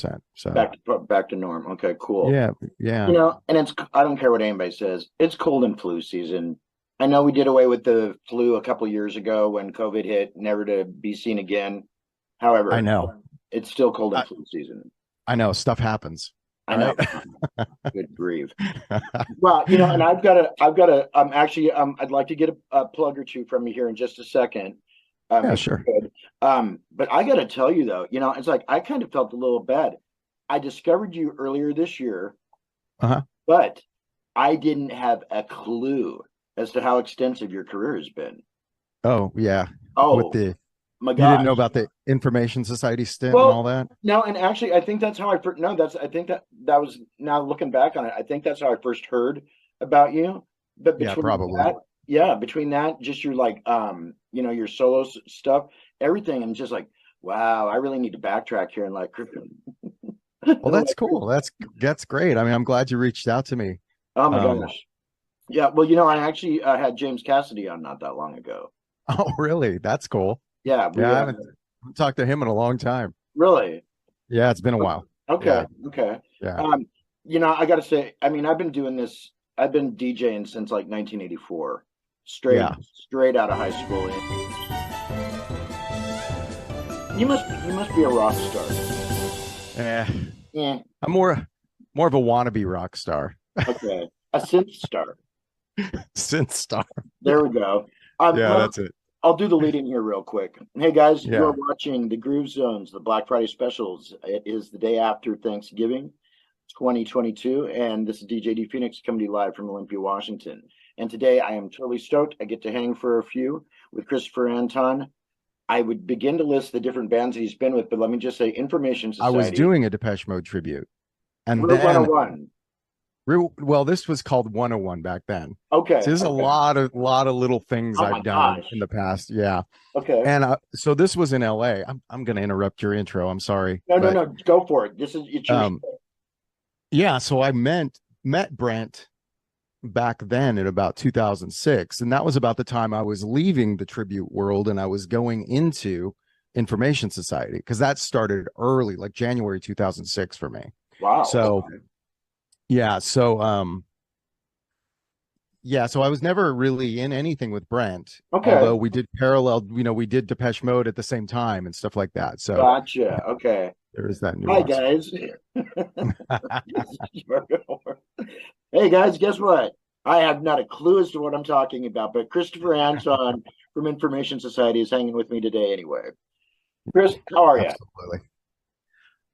100%. So back to norm. Okay, cool. yeah, yeah, You know, and I don't care what anybody says. It's cold and flu season. I know we did away with the flu a couple years ago when COVID hit, never to be seen again. I However, know. it's still cold and I, flu season. I know stuff happens, I know. right? Good grief. Well, you know, and I'd like to get a plug or two from you here in just a second, Yeah, if you sure. could. But I got to tell you though, you know, it's like I kind of felt a little bad. I discovered you earlier this year, Uh-huh. but I didn't have a clue as to how extensive your career has been. Oh, yeah. With Oh the my You didn't gosh. know about the Information Society stint and all Well, that? no, and actually, I think that's how I first. No, that's. I think that was now looking back on it. I think that's how I first heard about you. But Yeah, between probably. that, yeah, between that, just your like, you know, your solo stuff, everything, and just like, wow, I really need to backtrack here and like, Well, that's cool. That's great. I mean, I'm glad you reached out to me. oh my Um, gosh, yeah. Well, you know, I actually had James Cassidy on not that long ago. oh, really? That's cool. Yeah, Yeah, we I haven't talked to him in a long time. really. Yeah, it's been a while. Okay, Yeah, okay. yeah. Um, you know, I got to say, I mean, I've been doing this. I've been DJing since like 1984, Yeah. straight out of high school. You must be a rock star. Eh, Yeah, I'm more of a wannabe rock star. okay, a synth star. Synth star. There we go. Yeah, Well, that's it. I'll do the lead in here real quick. Hey guys, you are Yeah. watching the Groove Zones, the Black Friday specials. It is the day after Thanksgiving, 2022, and this is DJ D Phoenix coming to you live from Olympia, Washington. And today I am totally stoked. I get to hang for a few with Christopher Anton. I would begin to list the different bands that he's been with, but let me just say Information I was Society, doing a Depeche Mode tribute. And Route then 101. well, this was called 101 back then. Okay, So there's a okay. lot of little things Oh my I've done gosh. in the past. Yeah. Okay. And so this was in LA. I'm going to interrupt your intro. I'm sorry. No, no, But no. Go for it. It's your um yeah, so I met Brent back then in about 2006, and that was about the time I was leaving the tribute world and I was going into Information Society, because that started early, like January 2006 for me. wow. So Okay. yeah, so I was never really in anything with Brent, Okay. although we did parallel, we did Depeche Mode at the same time and stuff like that. So Gotcha. Okay. there is that Hi nuance. guys. Hey guys, guess what? I have not a clue as to what I'm talking about, but Christopher Anton from Information Society is hanging with me today anyway. Chris, how are you? Absolutely.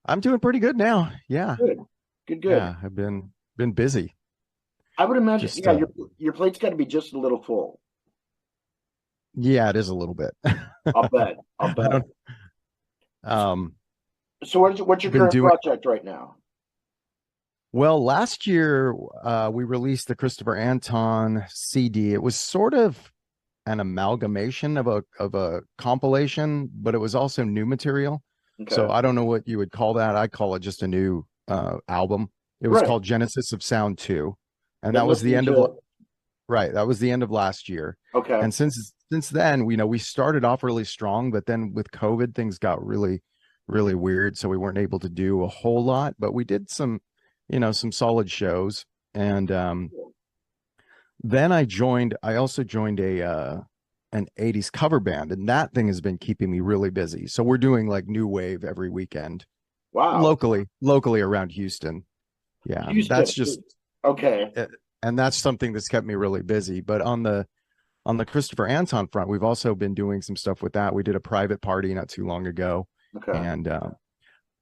I'm doing pretty good now. Yeah. Good. Good, good. Yeah, I've been busy. I would imagine, Just yeah, your plate's got to be just a little full. yeah, it is a little bit. I'll bet. I'll I bet. don't um So what's your been current doing project right now? well. Last year we released the Christopher Anton CD. It was sort of an amalgamation of a compilation, but it was also new material. Okay. So I don't know what you would call that. I call it just a new album. It was Right. called Genesis of Sound 2. And Been that was the listening end to of it. right. That was the end of last year. Okay. And since then, we started off really strong, but then with COVID, things got really weird. So we weren't able to do a whole lot, but we did some solid shows. And then I also joined a an 80s cover band, and that thing has been keeping me really busy. So we're doing like new wave every weekend Wow. locally around Houston. Yeah, Houston. that's just Okay. and that's something that's kept me really busy. But on the Christopher Anton front, we've also been doing some stuff with that. We did a private party not too long ago, Okay.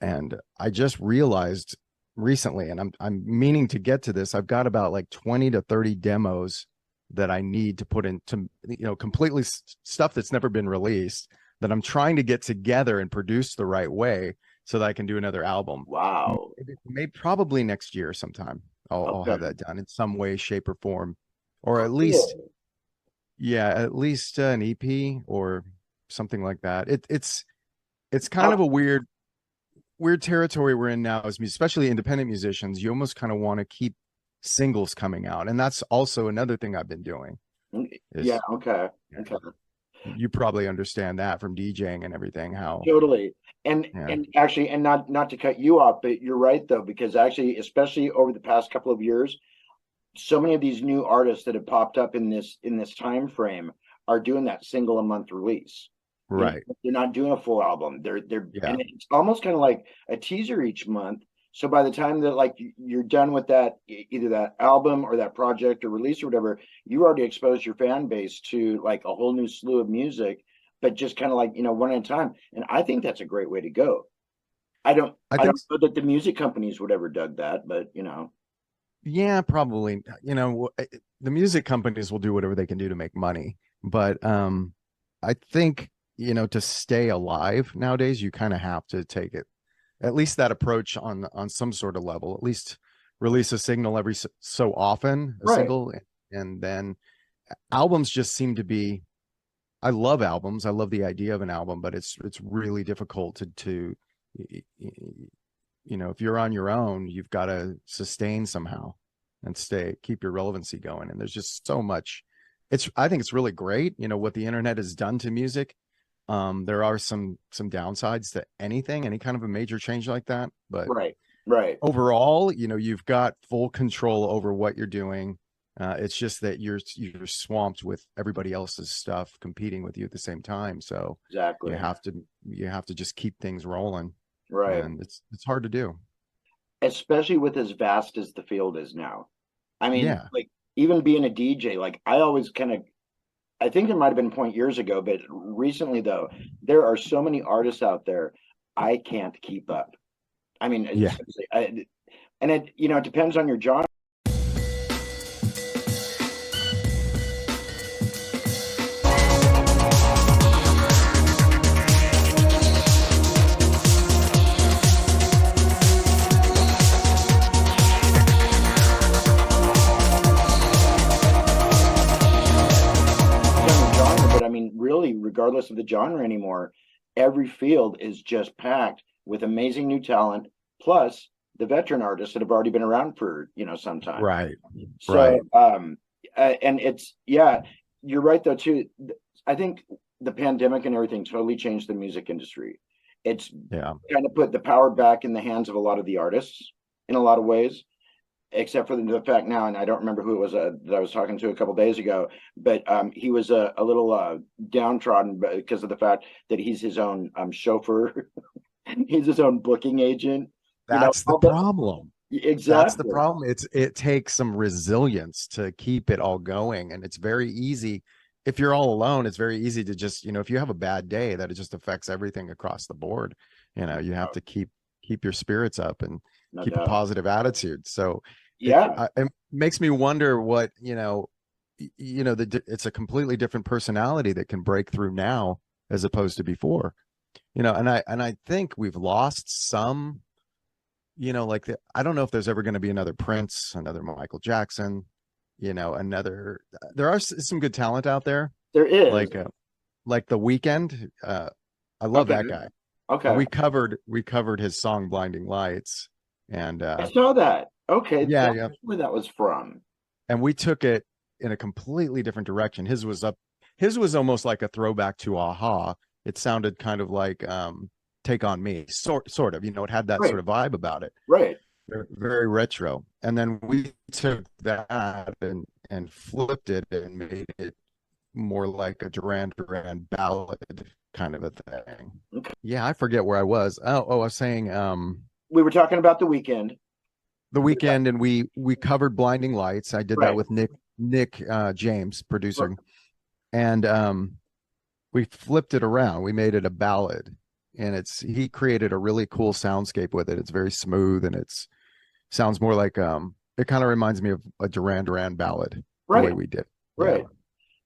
and I just realized recently, and I'm meaning to get to this. I've got about like 20 to 30 demos that I need to put into, completely stuff that's never been released, that I'm trying to get together and produce the right way so that I can do another album. Wow. Maybe probably next year sometime. I'll Okay. have that done in some way, shape, or form, or at least, Cool. yeah, at least an EP or something like that. It's kind of How, a weird territory we're in now, as especially independent musicians. You almost kind of want to keep singles coming out, and that's also another thing I've been doing. yeah. Is Okay. yeah, Okay. You probably understand that from DJing and everything, how, Totally. yeah, And actually, and not to cut you off, but you're right though, because actually, especially over the past couple of years, so many of these new artists that have popped up in this time frame are doing that single a month release. You know, right. they're not doing a full album. They're Yeah. and it's almost kind of like a teaser each month. So by the time that like you're done with that, either that album or that project or release or whatever, you already exposed your fan base to like a whole new slew of music, but just kind of like, you know, one at a time. And I think that's a great way to go. I I think, don't know that the music companies would ever dug that, but you know, yeah, probably, the music companies will do whatever they can do to make money. But I think, to stay alive nowadays, you kind of have to take it, at least that approach on some sort of level, at least release a signal every so often, a right. single, and then albums just seem to be, I love albums. I love the idea of an album, but it's really difficult to if you're on your own, you've got to sustain somehow and keep your relevancy going. And there's just so much. I think it's really great, what the internet has done to music. There are some downsides to any kind of a major change like that, but Right. Right. overall, you've got full control over what you're doing. It's just that you're swamped with everybody else's stuff competing with you at the same time. So you Exactly. have to you have to just keep things rolling, Right. and it's hard to do. Especially with as vast as the field is now. I mean, Yeah, like even being a DJ, like I always kind of I think there might have been a point years ago, but recently though, there are so many artists out there, I can't keep up. I mean, yeah. and it you know it depends on your genre. Genre, but I mean, really, regardless of the genre anymore, every field is just packed with amazing new talent, plus the veteran artists that have already been around for some time. Right, So, right. and it's yeah, you're right though too. I think the pandemic and everything totally changed the music industry. It's Yeah, kind of put the power back in the hands of a lot of the artists in a lot of ways, except for the fact now, and I don't remember who it was that I was talking to a couple days ago, but he was a little downtrodden because of the fact that he's his own chauffeur, he's his own booking agent. You know, that's the problem. That's the exactly. problem. It takes some resilience to keep it all going, and it's very easy if you're all alone. It's very easy to just, if you have a bad day, that it just affects everything across the board. You have to keep your spirits up and No keep a doubt. positive attitude. So Yeah. it makes me wonder what, it's a completely different personality that can break through now as opposed to before. And I think we've lost some, I don't know if there's ever going to be another Prince, another Michael Jackson, there are some good talent out there, There is. like The Weeknd. I love Okay. that guy. And Okay. we covered his song Blinding Lights, and I saw that. Okay. yeah, That's yeah, where that was from. and we took it in a completely different direction. His was almost like a throwback to Aha. It sounded kind of like Take on Me, sort of, it had that Right. sort of vibe about it. Right. Very retro. And then we took that and flipped it and made it more like a Duran Duran ballad kind of a thing. Okay. Yeah, I forget where I was. I was saying We were talking about the weekend. The Weekend, and we covered Blinding Lights. I did that Right. with Nick James, Right. producer, and we flipped it around. We made it a ballad, and he created a really cool soundscape with it. It's very smooth, and it's sounds more like it kind of reminds me of a Duran Duran ballad, the way Right. we did. Yeah. Right.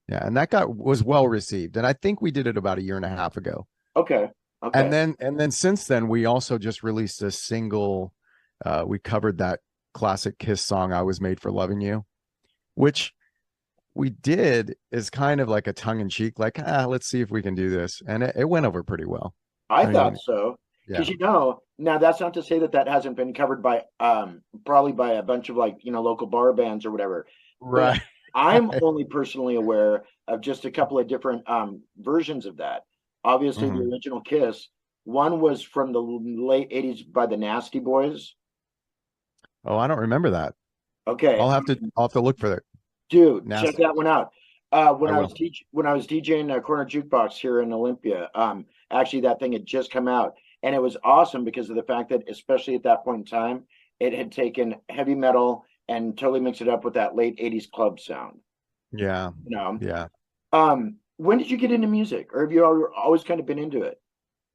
Yeah. And that was well received. And I think we did it about a year and a half ago. Okay. And Okay. then since then we also just released a single. We covered that classic Kiss song, I Was Made for Loving You, which we did is kind of like a tongue-in-cheek, like, let's see if we can do this. And it went over pretty well. I I thought mean, so. yeah. Because now that's not to say that that hasn't been covered by probably by a bunch of like local bar bands or whatever. But Right. I'm only personally aware of just a couple of different versions of that. Obviously, the original Kiss. One was from the late 80s by the Nasty Boys. Oh, I don't remember that. Okay. I'll have to look for that. Dude, check Nasty. that one out. When I I will. was when I was DJing a corner jukebox here in Olympia, actually that thing had just come out, and it was awesome because of the fact that, especially at that point in time, it had taken heavy metal and totally mixed it up with that late 80s club sound. Yeah. You know, Yeah. when did you get into music, or have you always kind of been into it?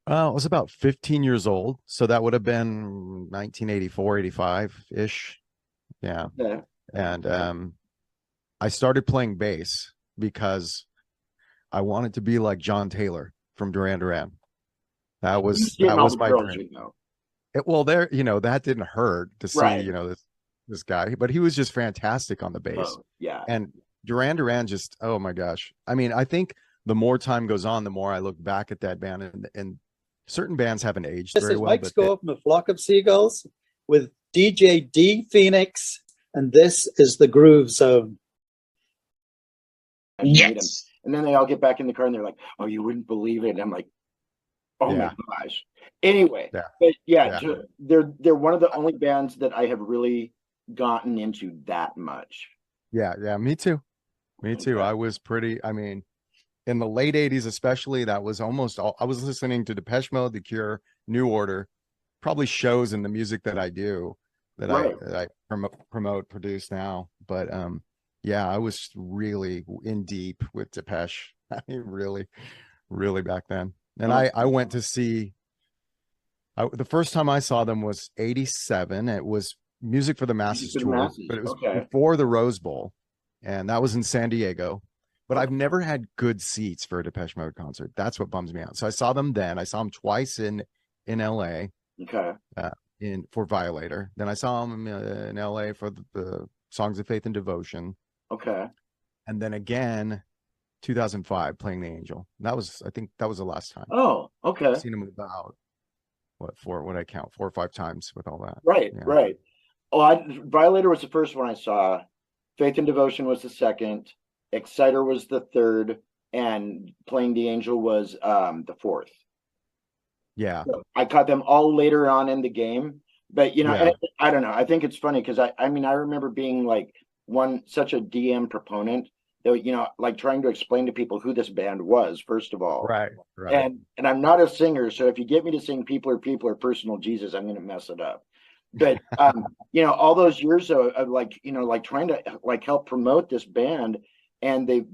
I was about 15 years old, so that would have been 1984, 85-ish. Yeah. Yeah. And I started playing bass because I wanted to be like John Taylor from Duran Duran. That He's was getting all the my girls, dream. you know. Well, there, that didn't hurt to see, Right. this guy, but he was just fantastic on the bass. Oh, yeah. And Duran Duran just, oh my gosh. I mean, I think the more time goes on, the more I look back at that band, and certain bands haven't aged This very is well, Mike but Score from A Flock of Seagulls with DJ D Phoenix, and this is the Groove Zone. Yes. And then they all get back in the car and they're like, "Oh, you wouldn't believe it." And I'm like, "Oh Yeah. my gosh." Anyway, Yeah. but Yeah. they're one of the only bands that I have really gotten into that much. Yeah, me too. Me too. I was pretty, I mean, in the late 80s especially, that was almost all I was listening to. Depeche Mode, The Cure, New Order, probably shows in the music that I do, that Right. I promote, produce now. But yeah, I was really in deep with Depeche. I mean, really back then. And I went to see, the first time I saw them was 87. It was Music for the Masses For the tour, Masses. but it was Okay. before the Rose Bowl, and that was in San Diego. But I've never had good seats for a Depeche Mode concert. That's what bums me out. So I saw them then. I saw them twice in LA. Okay. For Violator. Then I saw them in LA for the Songs of Faith and Devotion. Okay. And then again, 2005, playing the Angel. I think that was the last time. Oh, okay. I've seen them about what I count, 4 or 5 times with all that. Right. Yeah. Right. Oh, Violator was the first one I saw. Faith and Devotion was the second. Exciter was the third, and Playing the Angel was the fourth. Yeah. So I caught them all later on in the game, but and I don't know. I think it's funny because I mean, I remember being like such a DM proponent that, like trying to explain to people who this band was, first of all. Right. And I'm not a singer, so if you get me to sing People Are Personal Jesus, I'm going to mess it up. But all those years of like trying to like help promote this band, and they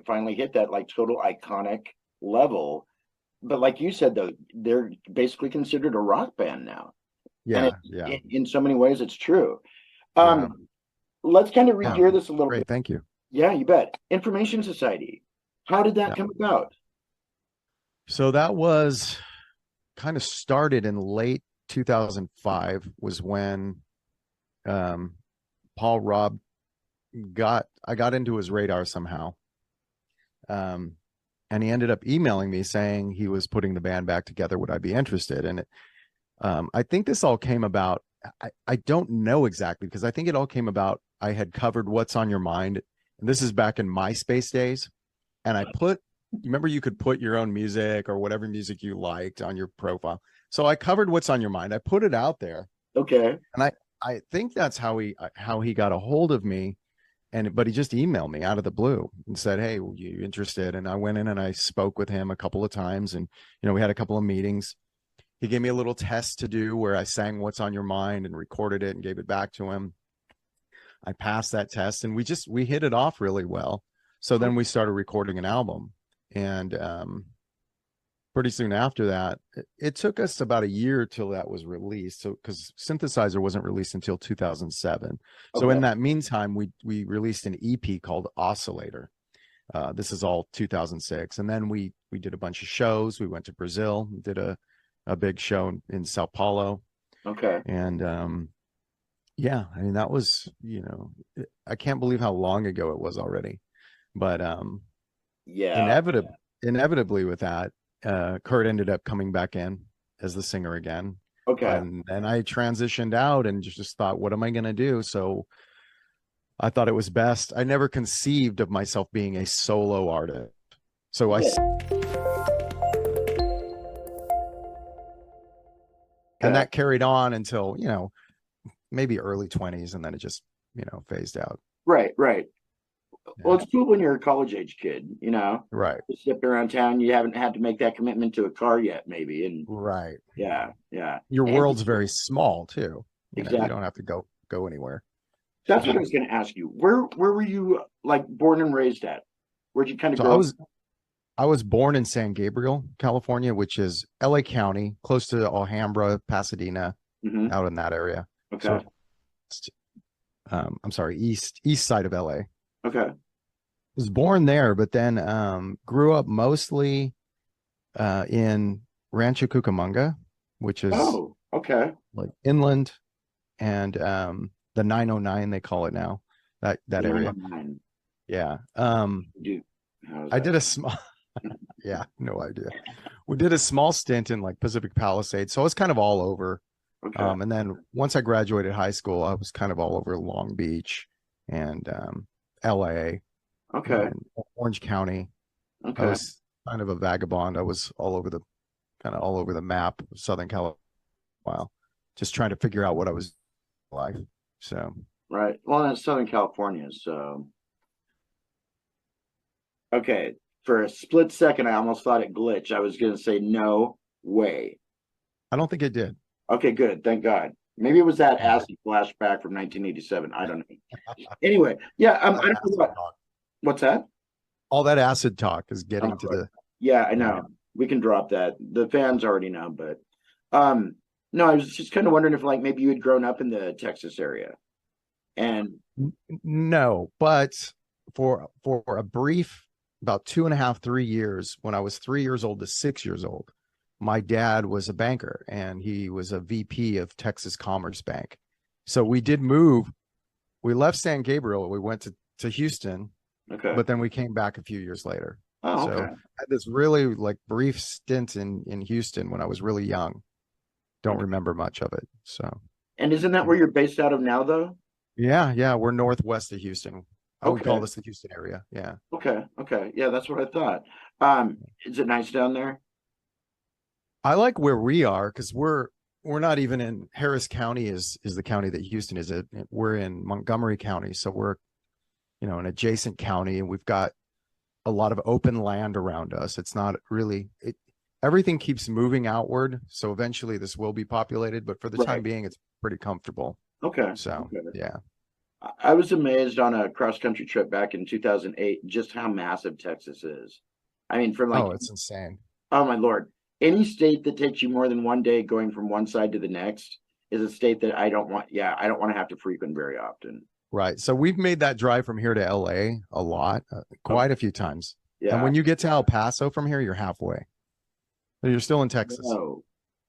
finally hit that like total iconic level. But like you said, though, they're basically considered a rock band now. Yeah. And in so many ways, it's true. Let's kind of regear this a little bit. Thank you. Yeah, you bet. Information Society. How did that come about? So that was kind of started in late 2005, was when Paul Robb I got into his radar somehow. And he ended up emailing me saying he was putting the band back together. Would I be interested? And I think this all came about. I don't know exactly, because I think it all came about. I had covered What's on Your Mind, and this is back in MySpace days. And you remember you could put your own music or whatever music you liked on your profile. So I covered What's on Your Mind. I put it out there. Okay. And I think that's how he got a hold of me. But he just emailed me out of the blue and said, "Hey, are you interested?" And I went in and I spoke with him a couple of times, and we had a couple of meetings. He gave me a little test to do where I sang What's on Your Mind and recorded it and gave it back to him. I passed that test, and we hit it off really well. So then we started recording an album, and pretty soon after that, it took us about a year till that was released. So because Synthesizer wasn't released until 2007. So in that meantime, we released an EP called Oscillator. This is all 2006. And then we did a bunch of shows. We went to Brazil, did a big show in Sao Paulo. Okay. And yeah, I mean, that was, I can't believe how long ago it was already. But inevitably with that, Kurt ended up coming back in as the singer again. Okay. And I transitioned out and just thought, what am I going to do? So I thought it was best. I never conceived of myself being a solo artist. So and that carried on until, you know, maybe early 20s, and then it just, you know, phased out. Right. Yeah. Well, it's cool when you're a college age kid, you know, Right. just zipping around town. You haven't had to make that commitment to a car yet, maybe. And Right. yeah. Your And world's very small too. You know, exactly. you don't have to go anywhere. That's what I was going to ask you. Where were you like born and raised at? Where'd you kind of So grow? I was born in San Gabriel, California, which is LA County, close to Alhambra, Pasadena, Mhm. out in that area. Okay. So, I'm sorry, east side of LA. Okay. Was born there, but then grew up mostly in Rancho Cucamonga, which is okay. like inland, and the 909 they call it now, that area. 909. Yeah. I did a small yeah, no idea. We did a small stint in like Pacific Palisades, so I was kind of all over. Okay. And then once I graduated high school, I was kind of all over Long Beach and LA. Okay. And Orange County. Okay. I was kind of a vagabond. I was all over the map of Southern California, while just trying to figure out what I was like. So Right. Well, that's Southern California, so okay. For a split second, I almost thought it glitched. I was going to say no way. I don't think it did. Okay, good. Thank God. Maybe it was that acid flashback from 1987. I don't know. Anyway, yeah. I don't know what's that? All that acid talk is getting to the. Yeah, I know. We can drop that. The fans already know, but no, I was just kind of wondering if like maybe you had grown up in the Texas area. And No, but for a brief about 2.5, 3 years, when I was 3 years old to 6 years old, my dad was a banker and he was a VP of Texas Commerce Bank. So we did move. We left San Gabriel. We went to Houston, but then we came back a few years later. Oh, okay. So I had this really like brief stint in Houston when I was really young. Don't remember much of it. So. And isn't that where you're based out of now, though? Yeah, we're northwest of Houston. I would call this the Houston area. Yeah. Okay. Yeah, that's what I thought. Is it nice down there? I like where we are because we're not even in Harris County is the county that Houston is in. We're in Montgomery County, so we're, you know, an adjacent county, and we've got a lot of open land around us. It's not really everything keeps moving outward, so eventually this will be populated, but for the time being, it's pretty comfortable. Okay. So yeah. I was amazed on a cross-country trip back in 2008 just how massive Texas is. I mean, from like, it's insane. Oh my Lord. Any state that takes you more than one day going from one side to the next is a state that I don't want to have to frequent very often. Right. So we've made that drive from here to LA a lot, quite a few times. Yeah. And when you get to El Paso from here, you're halfway. You're still in Texas. Oh,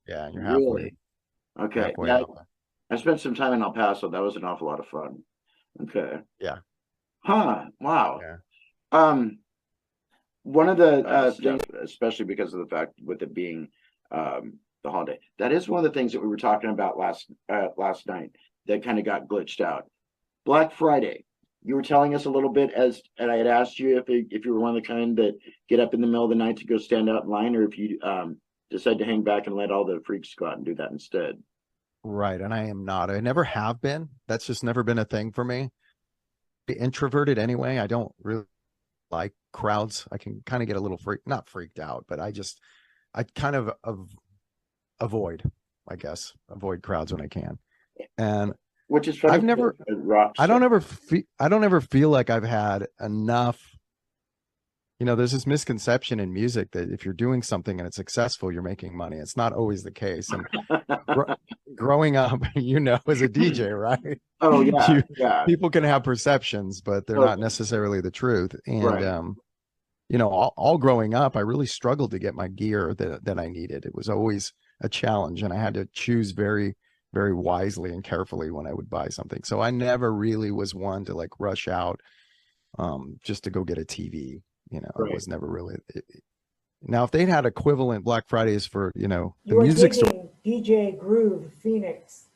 yeah, you're halfway. Really? Okay. Halfway I spent some time in El Paso. That was an awful lot of fun. Okay. Yeah. Huh. Wow. Yeah. One of the things, especially because of the fact with it being the holiday, that is one of the things that we were talking about last night that kind of got glitched out. Black Friday. You were telling us a little bit and I had asked you if you were one of the kind that get up in the middle of the night to go stand out in line, or if you decide to hang back and let all the freaks go out and do that instead. Right. And I am not. I never have been. That's just never been a thing for me. Introverted anyway. I don't really like crowds. I can kind of get a little not freaked out, but I kind of avoid crowds when I can. And which is funny. I don't ever feel like I've had enough. You know, there's this misconception in music that if you're doing something and it's successful, you're making money. It's not always the case. And growing up, you know, as a DJ, right? Oh yeah, people can have perceptions, but they're not necessarily the truth. And you know, all growing up, I really struggled to get my gear that I needed. It was always a challenge, and I had to choose very, very wisely and carefully when I would buy something. So I never really was one to like rush out just to go get a TV. You know, I was never really. Now, if they'd had equivalent Black Fridays for, you know, the music store. DJ Groove Phoenix.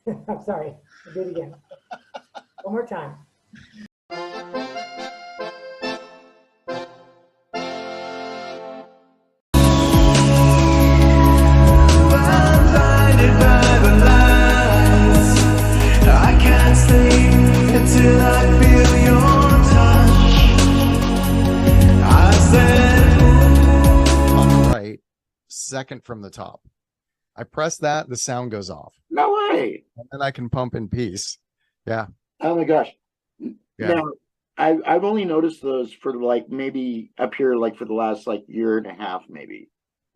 I'm sorry. I'll do it again. One more time. On the right, second from the top. I press that, the sound goes off. No way. And then I can pump in peace. Yeah. Oh my gosh. Yeah. Now, I've only noticed those for like maybe up here like for the last like year and a half, maybe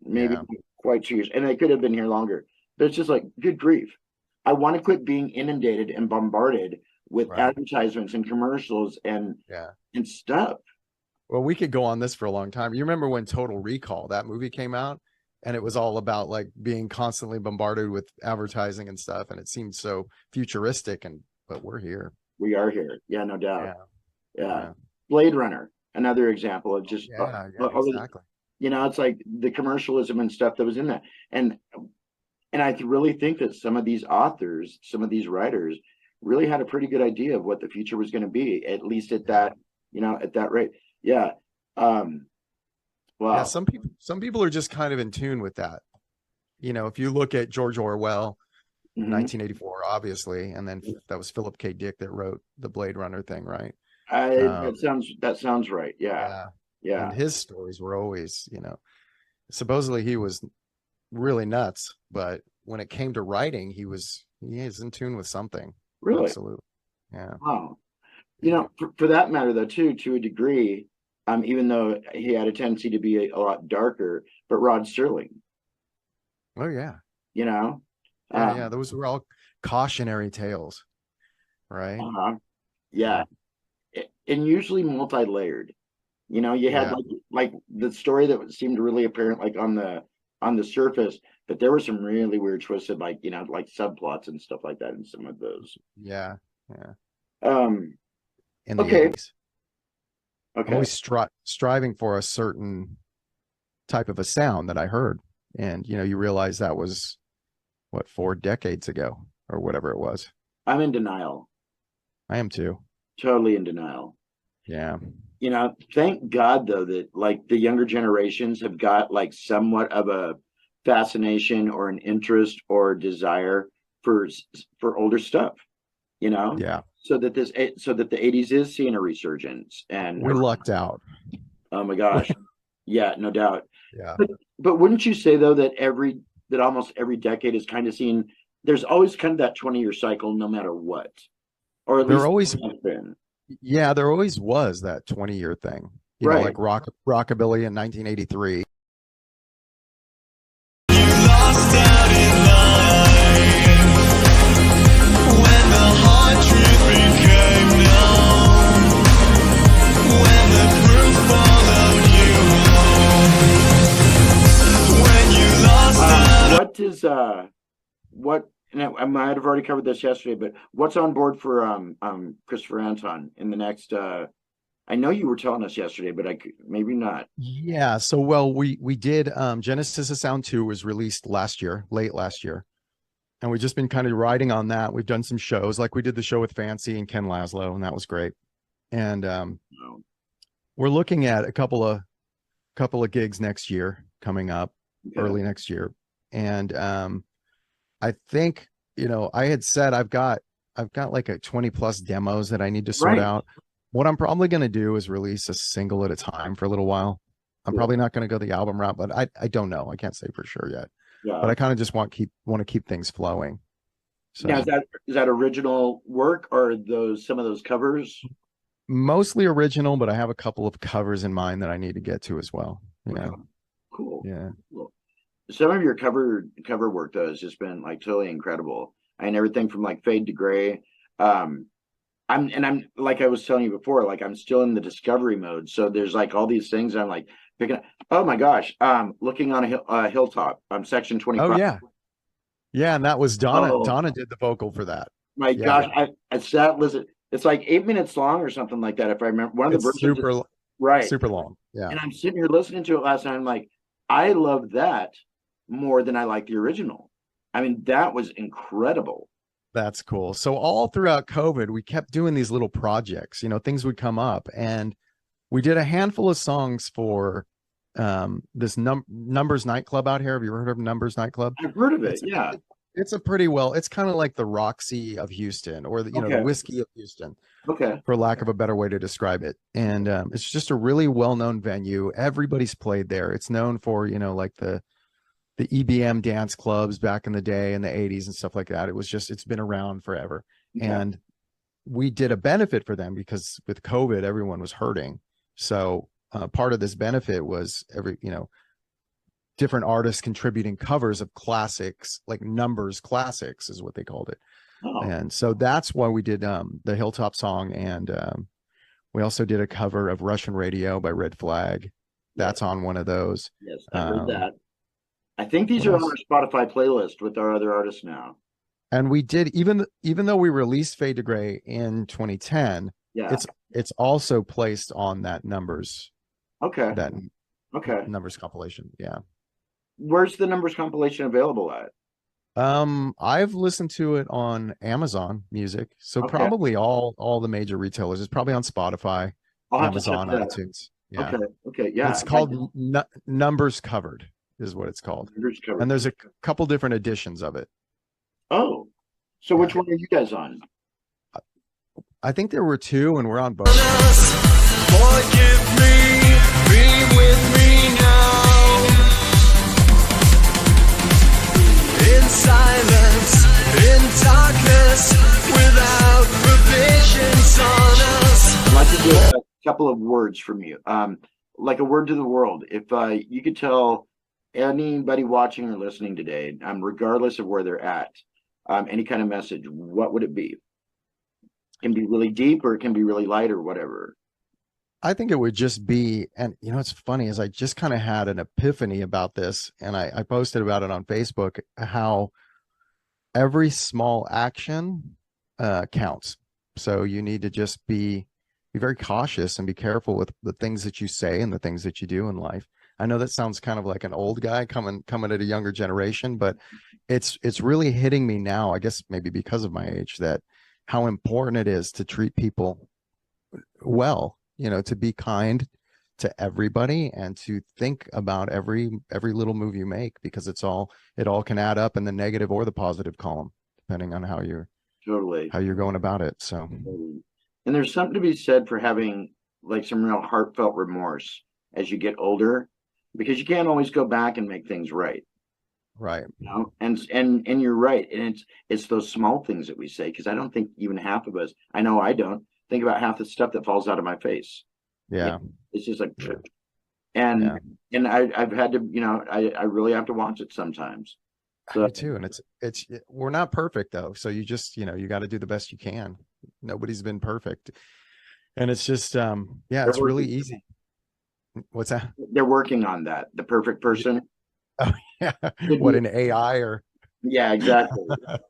Yeah. quite 2 years, and I could have been here longer. But it's just like, good grief. I want to quit being inundated and bombarded with Right. advertisements and commercials and stuff. Well, we could go on this for a long time. You remember when Total Recall, that movie came out, and it was all about like being constantly bombarded with advertising and stuff, and it seemed so futuristic, but we're here. We are here. Yeah, no doubt. Yeah. Yeah. Blade Runner, another example of just Exactly. you know, it's like the commercialism and stuff that was in that. And I really think that some of these authors, some of these writers really had a pretty good idea of what the future was going to be, at least at that, you know, at that rate. Yeah. Wow. Yeah, some people are just kind of in tune with that. You know, if you look at George Orwell, 1984, obviously, and then that was Philip K. Dick that wrote the Blade Runner thing, right? That sounds right. Yeah. And his stories were always, you know, supposedly he was really nuts, but when it came to writing, he is in tune with something. Really? Absolutely. Yeah. Wow. You know, for that matter, though, too, to a degree, even though he had a tendency to be a lot darker, but Rod Serling. Oh yeah. You know. Yeah, those were all cautionary tales, right? Yeah, and usually multi-layered. You know, you had like the story that seemed really apparent, like on the surface, but there were some really weird twisted, like, you know, like subplots and stuff like that in some of those. Yeah. In the okay. 80s. Okay. Always striving for a certain type of a sound that I heard, and you know, you realize that was what, 4 decades ago or whatever it was. I'm in denial. I am too. Totally in denial. Yeah. You know, thank God though that like the younger generations have got like somewhat of a fascination or an interest or desire for older stuff, you know? Yeah. So that the 80s is seeing a resurgence, and we lucked out. Oh my gosh. Yeah, no doubt. Yeah. But wouldn't you say though that almost every decade is kind of seeing, there's always kind of that 20-year cycle no matter what, or at least there always was that 20-year thing, you know, like rockabilly in 1983. And I might have already covered this yesterday, but what's on board for Christopher Anton in the next I know you were telling us yesterday, but maybe not. Yeah, so well, we did Genesis of Sound 2 was released late last year, and we've just been kind of riding on that. We've done some shows, like we did the show with Fancy and Ken Laszlo, and that was great. And we're looking at a couple of gigs next year coming up, early next year. And I think, you know, I had said I've got like a 20+ demos that I need to sort out. What I'm probably going to do is release a single at a time for a little while. I'm probably not going to go the album route, but I don't know. I can't say for sure yet. Yeah. But I kind of just want to keep things flowing. So now, is that original work, or some of those covers? Mostly original, but I have a couple of covers in mind that I need to get to as well. Yeah. Cool. Yeah. Cool. Some of your cover work though has just been like totally incredible. And everything from like Fade to Gray. I'm like I was telling you before, like I'm still in the discovery mode. So there's like all these things I'm like picking up. Oh my gosh. Looking on a hilltop. Section 25. Oh yeah. Yeah, and that was Donna. Oh. Donna did the vocal for that. My gosh, I sat listen. It's like 8 minutes long or something like that. If I remember, one of the versions super long. Yeah. And I'm sitting here listening to it last night. I'm like, I love that more than I like the original. I mean, that was incredible. That's cool. So all throughout COVID, we kept doing these little projects, things would come up, and we did a handful of songs for this Numbers nightclub out here. Have you ever heard of Numbers nightclub? I've heard of it. It's Yeah. it's a pretty well, it's kind of like the Roxy of Houston, or the Okay. whiskey of Houston, Okay. for lack of a better way to describe it. And it's just a really well-known venue. Everybody's played there. It's known for, like the EBM dance clubs back in the day in the 80s and stuff like that. It's been around forever. Okay. And we did a benefit for them because with COVID, everyone was hurting. So part of this benefit was different artists contributing covers of classics, like Numbers classics is what they called it. Oh. And so that's why we did the Hilltop song. And we also did a cover of Russian Radio by Red Flag. That's on one of those. Yes, I heard that. I think these are on our Spotify playlist with our other artists now. And we did, even though we released Fade to Gray in 2010, Yeah. it's also placed on that Numbers. Okay. That Okay. Numbers compilation. Yeah. Where's the Numbers compilation available at? I've listened to it on Amazon Music, so Okay. probably all the major retailers. It's probably on Spotify, I'll have Amazon, to check that. iTunes. Yeah. Okay. Okay. Yeah. It's called Numbers Covered is what it's called. Numbers covered. And there's a couple different editions of it. Oh, so which one are you guys on? I think there were two, and we're on both. Forgive me, be with me now. In silence, in darkness, without provisions on us. I'd like to do a couple of words from you. Like a word to the world. If you could tell anybody watching or listening today, regardless of where they're at, any kind of message, what would it be? It can be really deep, or it can be really light, or whatever. I think it would just be, and it's funny, is I just kind of had an epiphany about this, and I posted about it on Facebook, how every small action counts. So you need to just be very cautious and be careful with the things that you say and the things that you do in life. I know that sounds kind of like an old guy coming at a younger generation, but it's really hitting me now, I guess maybe because of my age, that how important it is to treat people well, to be kind to everybody and to think about every little move you make, because it all can add up in the negative or the positive column, depending on how you're going about it. So, and there's something to be said for having like some real heartfelt remorse as you get older, because you can't always go back and make things right. Right. And you're right. And it's those small things that we say, because I don't think even half of us, I know I don't think about half the stuff that falls out of my face. Yeah. It's just like, and I've had to, I really have to watch it sometimes. So, me too. And it's we're not perfect though. So you just, you got to do the best you can. Nobody's been perfect. And it's just, it's really easy. What's that? They're working on that. The perfect person. Oh yeah. What, an AI or? Yeah, exactly.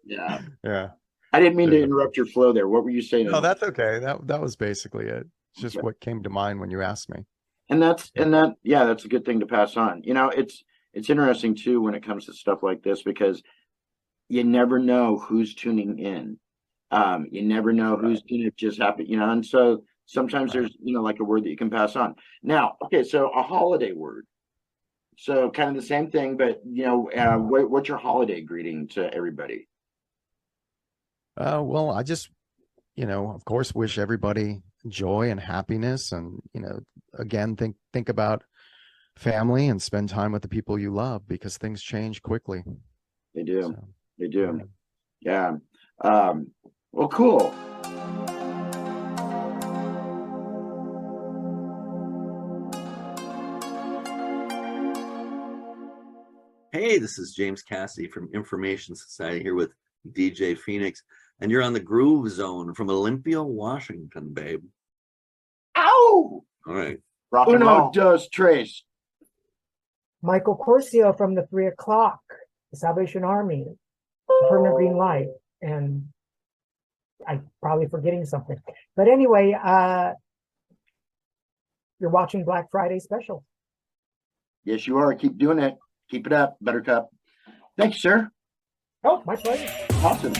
Yeah. Yeah. I didn't mean to interrupt your flow there. What were you saying? No, that's okay. That was basically it. It's just what came to mind when you asked me. And that's a good thing to pass on. It's interesting too when it comes to stuff like this, because you never know who's tuning in. You never know who's going to just happen, and so sometimes there's, like a word that you can pass on. Now, okay, so a holiday word. So kind of the same thing, but what's your holiday greeting to everybody? Well, I just, of course, wish everybody joy and happiness, and again, think about family and spend time with the people you love, because things change quickly. They do. So, they do. Yeah. Well, cool. Hey, this is James Cassidy from Information Society here with DJ Phoenix, and you're on the Groove Zone from Olympia, Washington, babe. Ow! All right. Rock and roll. Dos Tres. Michael Corcio from the 3 o'clock, the Salvation Army, the Permanent Green Light, and I'm probably forgetting something. But anyway, you're watching Black Friday special. Yes, you are. Keep doing it. Keep it up, Buttercup. Thank you, sir. Oh, my pleasure. Awesome.